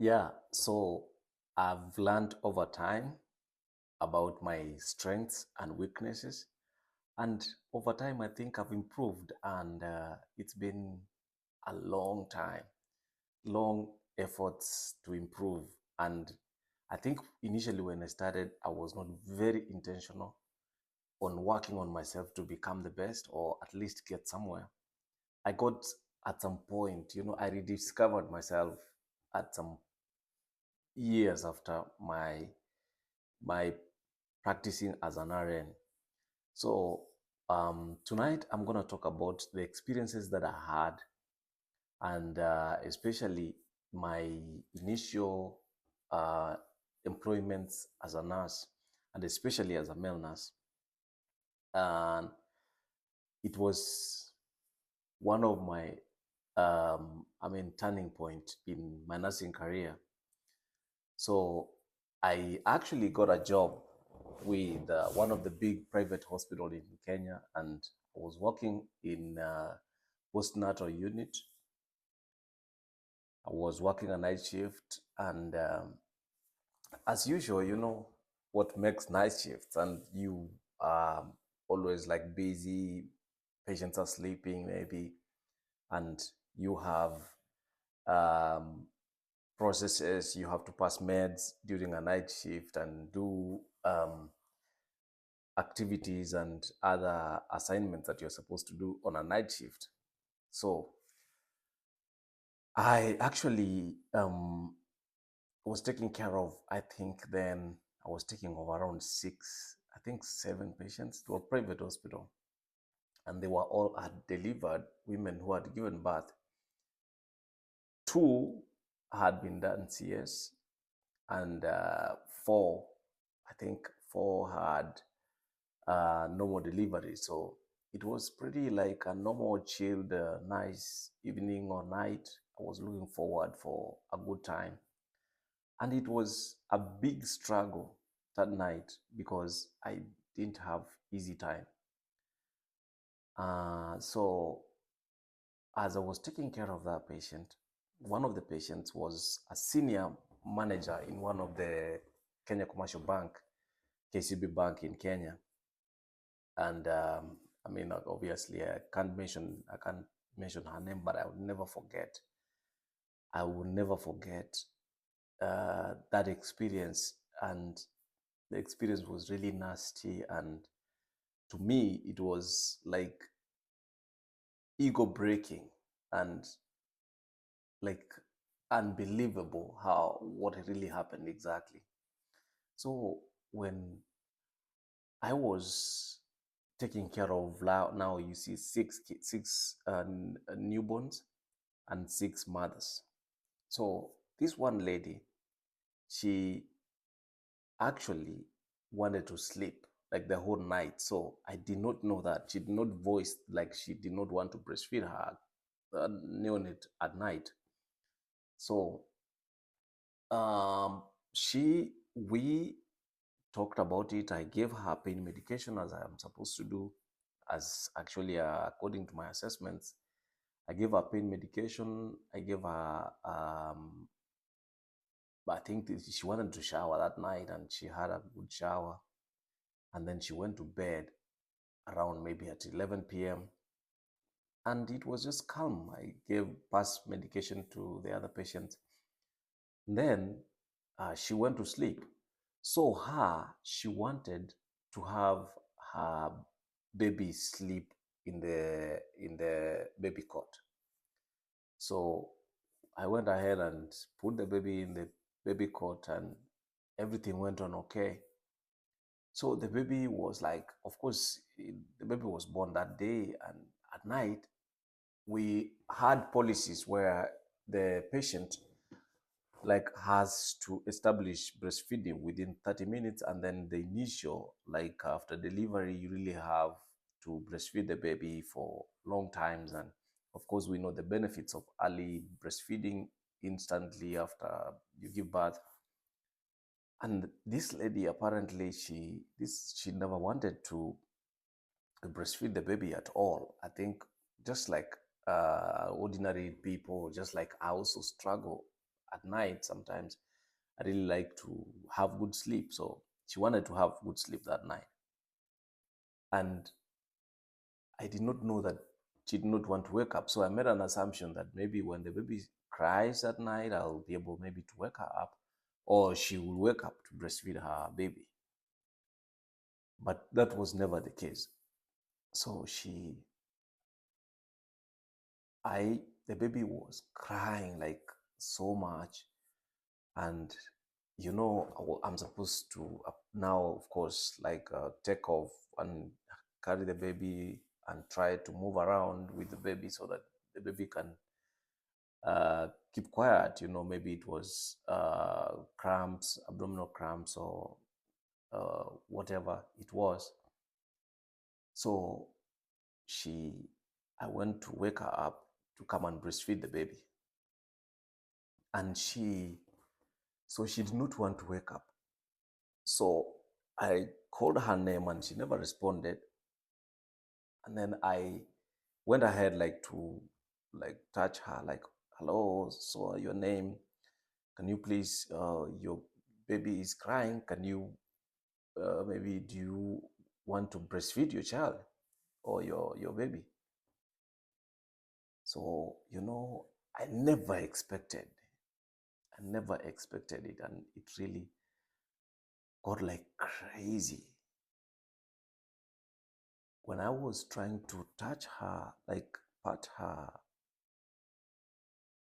Yeah, so I've learned over time about my strengths and weaknesses. And over time, I think I've improved, and it's been a long time, long efforts to improve. And I think initially when I started, I was not very intentional on working on myself to become the best or at least get somewhere. I got at some point, I rediscovered myself at some years after my practicing as an RN. So tonight I'm going to talk about the experiences that I had, and especially my initial uh, employments as a nurse, and especially as a male nurse. And it was one of my, turning point in my nursing career. So I actually got a job with one of the big private hospital in Kenya, and I was working in postnatal unit. I was working a night shift, and as usual, what makes night shifts, and you are always like busy. Patients are sleeping, maybe, and you have um, processes. You have to pass meds during a night shift and do activities and other assignments that you're supposed to do on a night shift. So I actually was taking care of, I think then I was taking of around six, I think seven patients to a private hospital. And they were all had delivered women who had given birth. Two had been done CS, and four, I think four had normal delivery. So it was pretty like a normal, chilled, nice evening or night. I was looking forward for a good time. And it was a big struggle that night because I didn't have easy time. So as I was taking care of that patient, one of the patients was a senior manager in one of the Kenya Commercial Bank, KCB Bank in Kenya. And obviously, I can't mention her name, but I will never forget that experience. And the experience was really nasty, and to me, it was like ego breaking and like unbelievable how what really happened exactly. So when I was taking care of now, you see six newborns and six mothers. So this one lady, she actually wanted to sleep like the whole night. So I did not know that she did not voice like she did not want to breastfeed her neonate at night. So um, we talked about it. I gave her pain medication as I am supposed to do, as actually according to my assessments. I gave her pain medication. I gave her, I think she wanted to shower that night, and she had a good shower. And then she went to bed around maybe at 11 p.m. And it was just calm. I gave past medication to the other patients. Then she went to sleep. So she wanted to have her baby sleep in the baby cot. So I went ahead and put the baby in the baby cot, and everything went on okay. So the baby was like, of course, the baby was born that day, and at night we had policies where the patient like has to establish breastfeeding within 30 minutes, and then the initial like after delivery you really have to breastfeed the baby for long times. And of course we know the benefits of early breastfeeding instantly after you give birth. And this lady apparently she never wanted to breastfeed the baby at all. I think just like ordinary people, just like I also struggle at night, sometimes I really like to have good sleep. So she wanted to have good sleep that night. And I did not know that she did not want to wake up. So I made an assumption that maybe when the baby cries at night, I'll be able maybe to wake her up, or she will wake up to breastfeed her baby. But that was never the case. So the baby was crying like so much. And, I'm supposed to now, of course, like take off and carry the baby and try to move around with the baby so that the baby can keep quiet. Maybe it was cramps, abdominal cramps, or whatever it was. So I went to wake her up to come and breastfeed the baby. And so she did not want to wake up. So I called her name and she never responded. And then I went ahead to touch her, like, hello, so your name, can you please, your baby is crying, can you, maybe do you want to breastfeed your child or your baby? So, I never expected it, and it really got like crazy. When I was trying to touch her, like pat her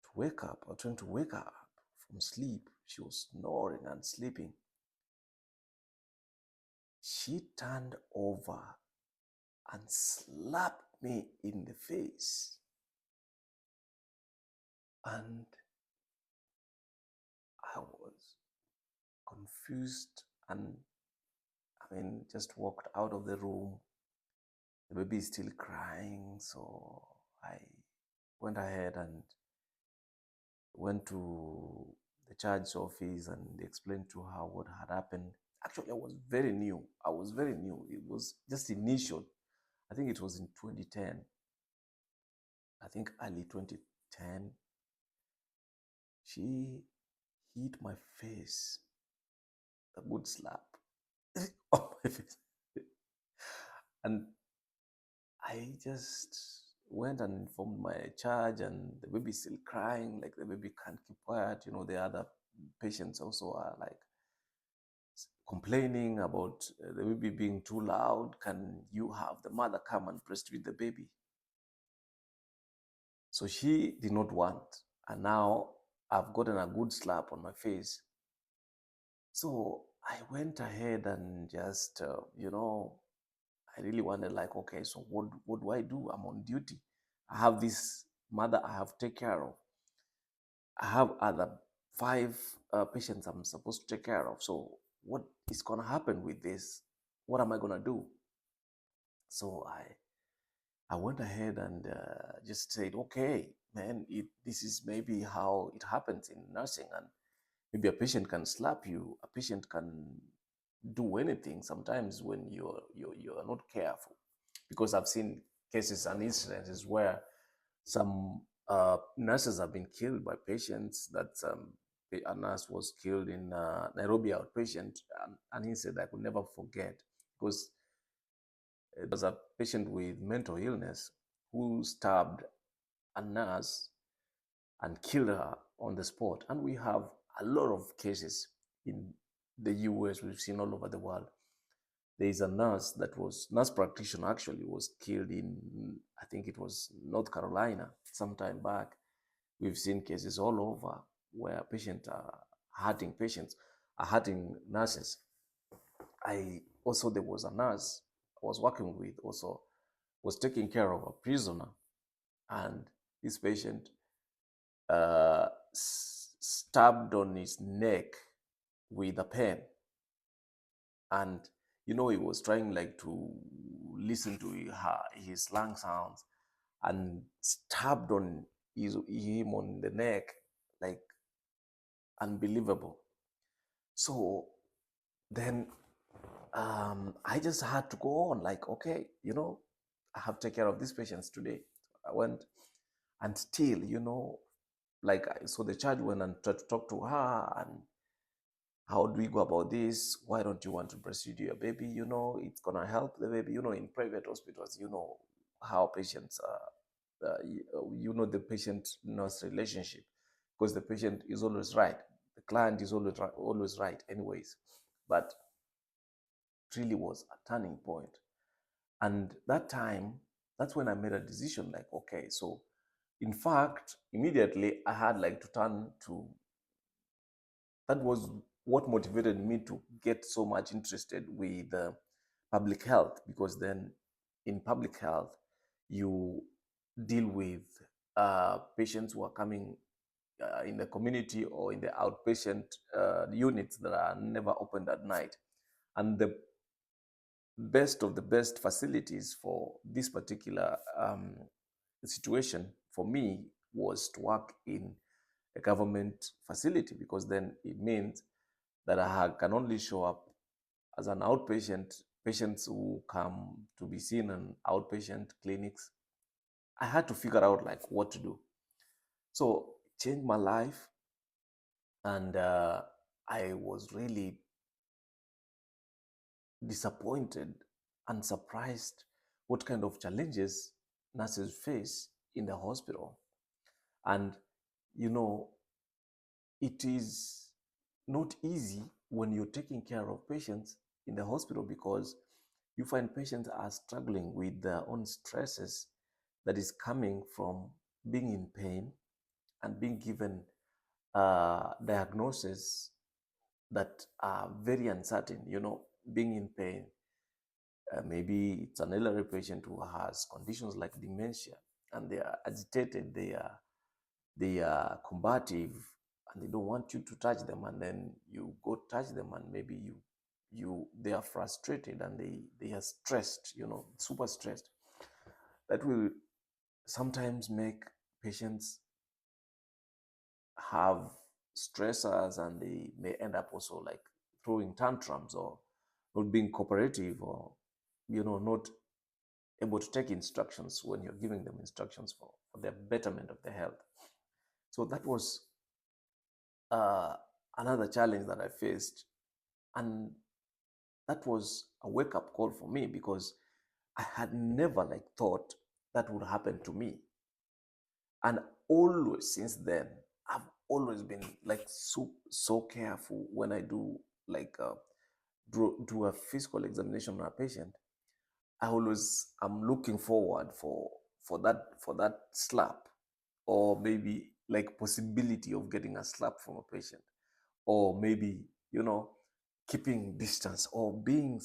to wake up, or trying to wake her up from sleep, she was snoring and sleeping. She turned over and slapped me in the face. And I was confused and just walked out of the room. The baby is still crying, so I went ahead and went to the church's office and explained to her what had happened. Actually, I was very new. It was just initial. I think it was in 2010. I think early 2010. She hit my face, a good slap on my face. And I just went and informed my charge, and the baby still crying, like the baby can't keep quiet. The other patients also are like complaining about the baby being too loud. Can you have the mother come and breastfeed the baby? So she did not want, and now I've gotten a good slap on my face. So I went ahead and just, I really wanted, like, okay, so what do I do? I'm on duty. I have this mother I have to take care of. I have other 5 patients I'm supposed to take care of. So what is going to happen with this? What am I going to do? So I went ahead and just said, okay, man, this is maybe how it happens in nursing. And maybe a patient can slap you. A patient can do anything sometimes when you're not careful. Because I've seen cases and incidents where some nurses have been killed by patients. That a nurse was killed in Nairobi outpatient, and he said, I could never forget, because it was a patient with mental illness who stabbed a nurse and killed her on the spot. And we have a lot of cases in the US, we've seen all over the world. There is a nurse practitioner actually, was killed in, I think it was North Carolina sometime back. We've seen cases all over where patients are hurting nurses. There was a nurse I was working with, also was taking care of a prisoner, and this patient stabbed on his neck with a pen. And he was trying like to listen to his lung sounds, and stabbed on him on the neck, like unbelievable. So then I just had to go on, like, okay, I have to take care of these patients today. I went, and still, like, so the charge went and tried to talk to her, and how do we go about this? Why don't you want to breastfeed your baby? It's gonna help the baby. In private hospitals, how patients the patient nurse relationship, because the patient is always right, the client is always right, anyways. But it really was a turning point, and that time, that's when I made a decision. Like, okay, so in fact, immediately I had like to turn to that was what motivated me to get so much interested with public health, because then in public health you deal with patients who are coming in the community or in the outpatient units that are never opened at night. And the best of the best facilities for this particular situation for me was to work in a government facility, because then it means that I can only show up as an outpatient. Patients who come to be seen in outpatient clinics, I had to figure out like what to do. So it changed my life, and I was really disappointed and surprised what kind of challenges nurses face in the hospital. And you know, it is not easy when you're taking care of patients in the hospital, because you find patients are struggling with their own stresses that is coming from being in pain and being given diagnoses that are very uncertain. Being in pain, maybe it's an elderly patient who has conditions like dementia, and they are agitated, they are combative, and they don't want you to touch them, and then you go touch them, and maybe they are frustrated, and they are stressed, super stressed. That will sometimes make patients have stressors, and they may end up also like throwing tantrums, or not being cooperative, or not able to take instructions when you're giving them instructions for the betterment of their health. So that was uh, another challenge that I faced. And that was a wake up call for me, because I had never like thought that would happen to me. And always since then, I've always been like so careful when I do like do a physical examination on a patient. I always am looking forward for that slap, or maybe like possibility of getting a slap from a patient, or maybe keeping distance, or being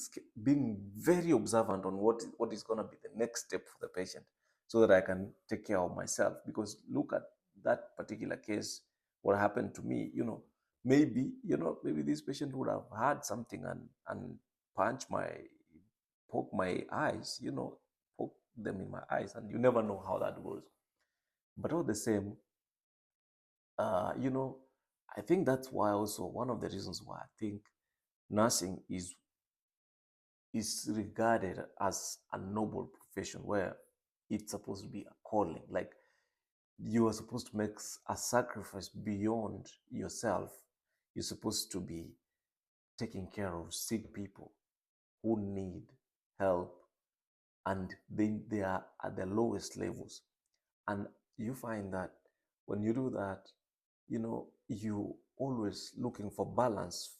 very observant on what is going to be the next step for the patient, so that I can take care of myself. Because look at that particular case, what happened to me. Maybe this patient would have had something, and punch my poke my eyes, poke them in my eyes, and you never know how that goes. But all the same, uh, you know, I think that's why also one of the reasons why I think nursing is regarded as a noble profession, where it's supposed to be a calling. Like, you are supposed to make a sacrifice beyond yourself. You're supposed to be taking care of sick people who need help, and they are at the lowest levels. And you find that when you do that, you always looking for balance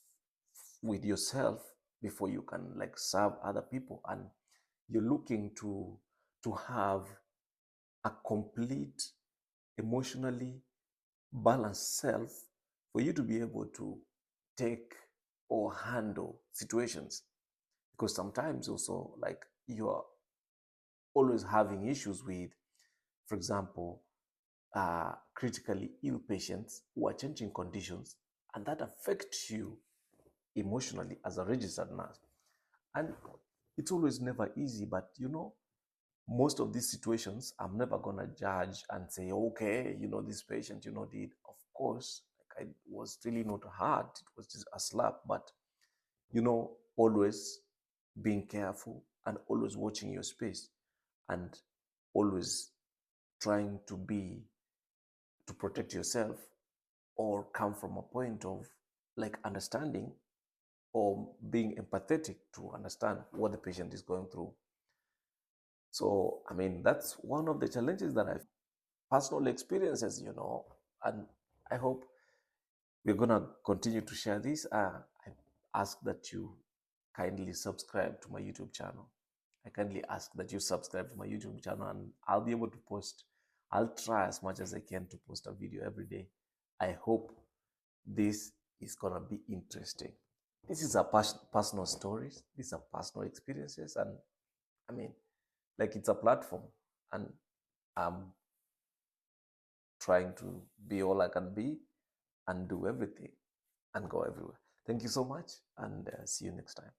with yourself before you can like serve other people, and you're looking to have a complete, emotionally balanced self, for you to be able to take or handle situations. Because sometimes also, like, you're always having issues with, for example, critically ill patients who are changing conditions, and that affects you emotionally as a registered nurse. And it's always never easy, but most of these situations, I'm never gonna judge and say, okay, this patient, did. Of course, like, I was really not hard. It was just a slap, but always being careful, and always watching your space, and always trying to be to protect yourself, or come from a point of like understanding or being empathetic to understand what the patient is going through. So, I mean, that's one of the challenges that I've personal experiences, and I hope we're going to continue to share this. I ask that you kindly subscribe to my YouTube channel. I kindly ask that you subscribe to my YouTube channel, and I'll be able to post. I'll try as much as I can to post a video every day. I hope this is going to be interesting. This is a personal stories. These are personal experiences. And I mean, like, it's a platform, and I'm trying to be all I can be and do everything and go everywhere. Thank you so much, and see you next time.